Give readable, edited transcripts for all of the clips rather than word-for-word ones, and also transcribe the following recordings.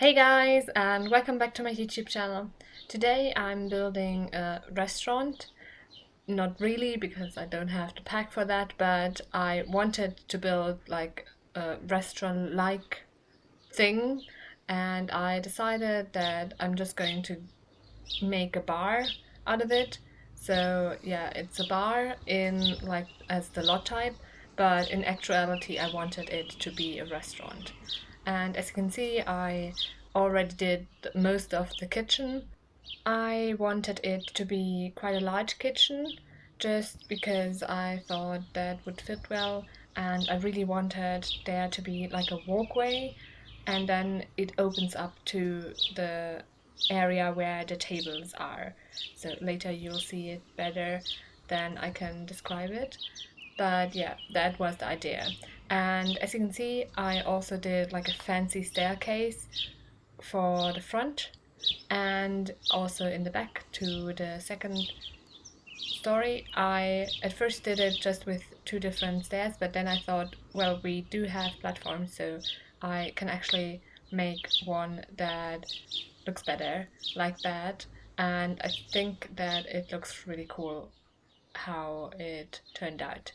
Hey guys, and welcome back to my YouTube channel. Today I'm building a restaurant. Not really, because I don't have the pack for that, but I wanted to build like a restaurant-like thing, and I decided that I'm just going to make a bar out of it. So yeah, it's a bar in like as the lot type, but in actuality I wanted it to be a restaurant. And as you can see, I already did most of the kitchen. I wanted it to be quite a large kitchen just because I thought that would fit well, and I really wanted there to be like a walkway, and then it opens up to the area where the tables are. So later you'll see it better than I can describe it. But yeah, that was the idea. And as you can see, I also did like a fancy staircase for the front and also in the back to the second story. I at first did it just with two different stairs, but then I thought, well, we do have platforms, so I can actually make one that looks better like that. And I think that it looks really cool how it turned out.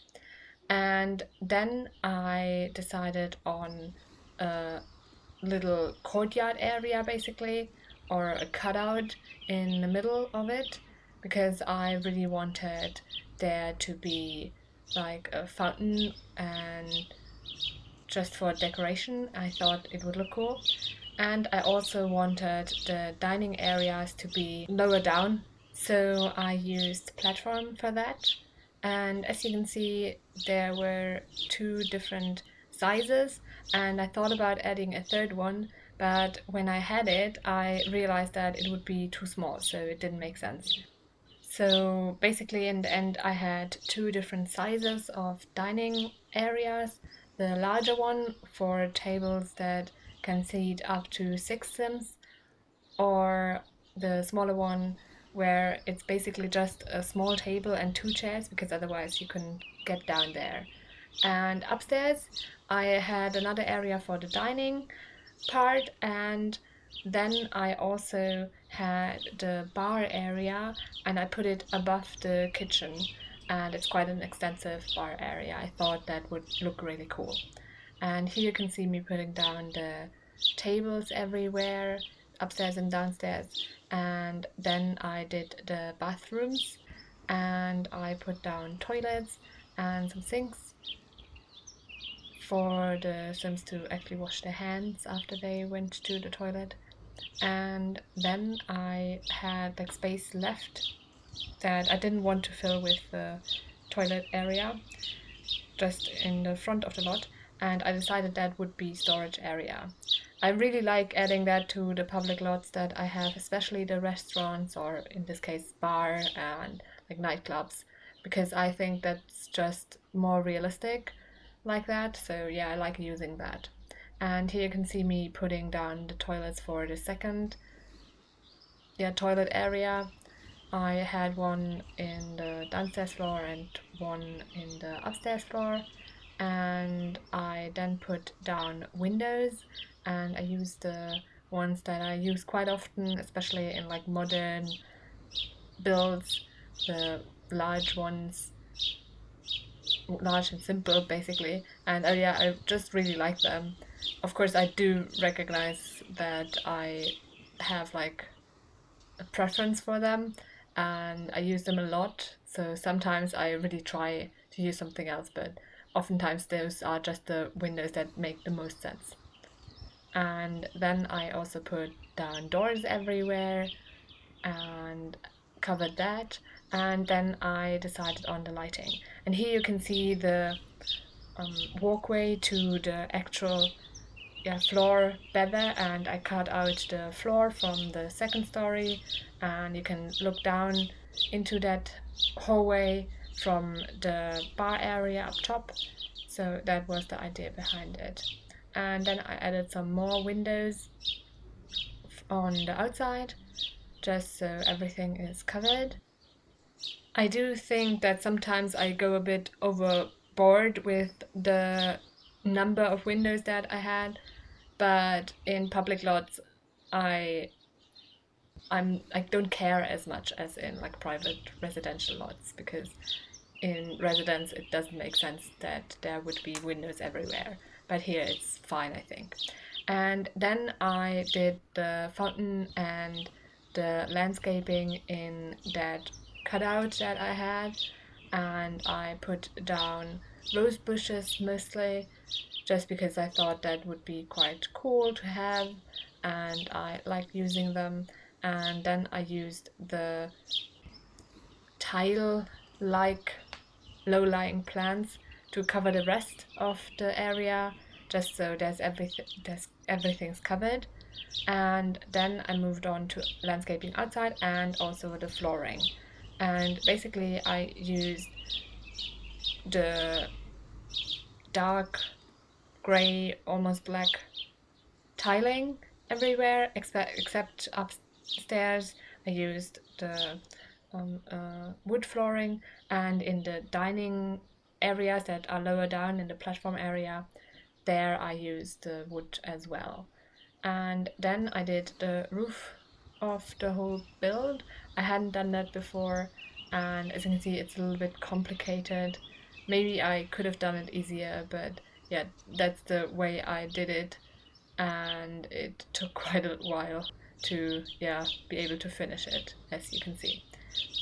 And then I decided on a little courtyard area basically, or a cutout in the middle of it, because I really wanted there to be like a fountain, and just for decoration I thought it would look cool. And I also wanted the dining areas to be lower down, so I used platform for that. And as you can see, there were two different sizes, and I thought about adding a third one, but when I had it, I realized that it would be too small, so it didn't make sense. So basically, in the end, I had two different sizes of dining areas. The larger one for tables that can seat up to six Sims, or the smaller one where it's basically just a small table and two chairs, because otherwise you couldn't get down there. And upstairs, I had another area for the dining part, and then I also had the bar area, and I put it above the kitchen, and it's quite an extensive bar area. I thought that would look really cool. And here you can see me putting down the tables everywhere, upstairs and downstairs. And then I did the bathrooms, and I put down toilets and some sinks for the Sims to actually wash their hands after they went to the toilet. And then I had like space left that I didn't want to fill with the toilet area, just in the front of the lot, and I decided that would be storage area. I really like adding that to the public lots that I have, especially the restaurants, or in this case bar and like nightclubs, because I think that's just more realistic like that. So yeah, I like using that. And here you can see me putting down the toilets for the second toilet area. I had one in the downstairs floor and one in the upstairs floor, and I then put down windows, and I used the ones that I use quite often, especially in like modern builds, the large ones, large and simple basically. And yeah, I just really like them. Of course, I do recognize that I have like a preference for them, and I use them a lot. So sometimes I really try to use something else, but oftentimes those are just the windows that make the most sense. And then I also put down doors everywhere and covered that. And then I decided on the lighting. And here you can see the walkway to the actual floor better, and I cut out the floor from the second story, and you can look down into that hallway from the bar area up top. So that was the idea behind it. And then I added some more windows on the outside, just so everything is covered. I do think that sometimes I go a bit overboard with the number of windows that I had, but in public lots I don't care as much as in like private residential lots, because in residence it doesn't make sense that there would be windows everywhere, but here it's fine, I think. And then I did the fountain and the landscaping in that cutout that I had, and I put down rose bushes mostly, just because I thought that would be quite cool to have and I like using them. And then I used the tile-like low-lying plants to cover the rest of the area, just so everything's covered. And then I moved on to landscaping outside and also the flooring. And basically I used the dark gray, almost black tiling everywhere except upstairs. I used the wood flooring, and in the dining areas that are lower down in the platform area, there I used the wood as well. And then I did the roof of the whole build. I hadn't done that before, and as you can see, it's a little bit complicated. Maybe I could have done it easier, but yeah, that's the way I did it, and it took quite a while to be able to finish it, as you can see.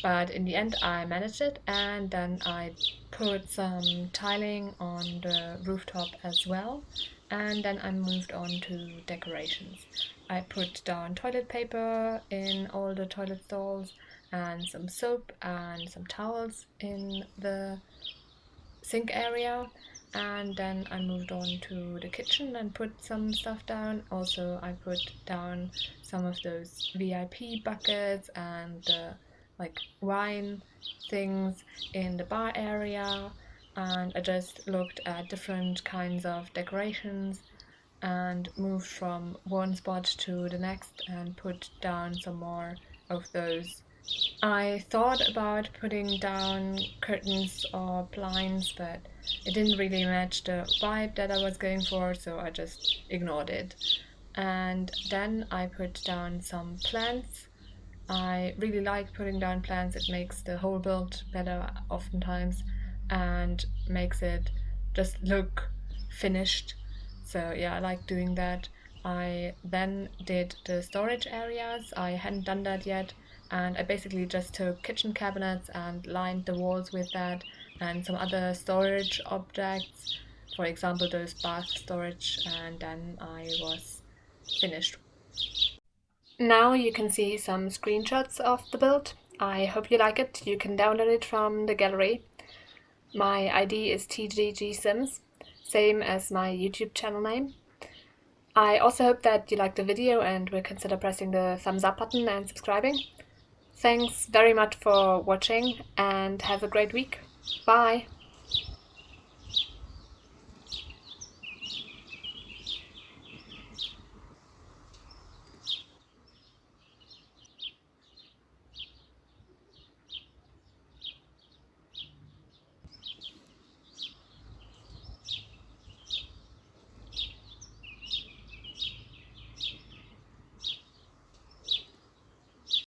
But in the end I managed it, and then I put some tiling on the rooftop as well, and then I moved on to decorations. I put down toilet paper in all the toilet stalls, and some soap and some towels in the sink area, and then I moved on to the kitchen and put some stuff down. Also I put down some of those VIP buckets and like wine things in the bar area, and I just looked at different kinds of decorations and moved from one spot to the next and put down some more of those. I thought about putting down curtains or blinds, but it didn't really match the vibe that I was going for, so I just ignored it. And then I put down some plants. I really like putting down plants. It makes the whole build better oftentimes and makes it just look finished. So yeah, I like doing that. I then did the storage areas. I hadn't done that yet, and I basically just took kitchen cabinets and lined the walls with that and some other storage objects, for example those bath storage, and then I was finished. Now you can see some screenshots of the build. I hope you like it. You can download it from the gallery. My ID is TGGSims, same as my YouTube channel name. I also hope that you liked the video and will consider pressing the thumbs up button and subscribing. Thanks very much for watching and have a great week. Bye!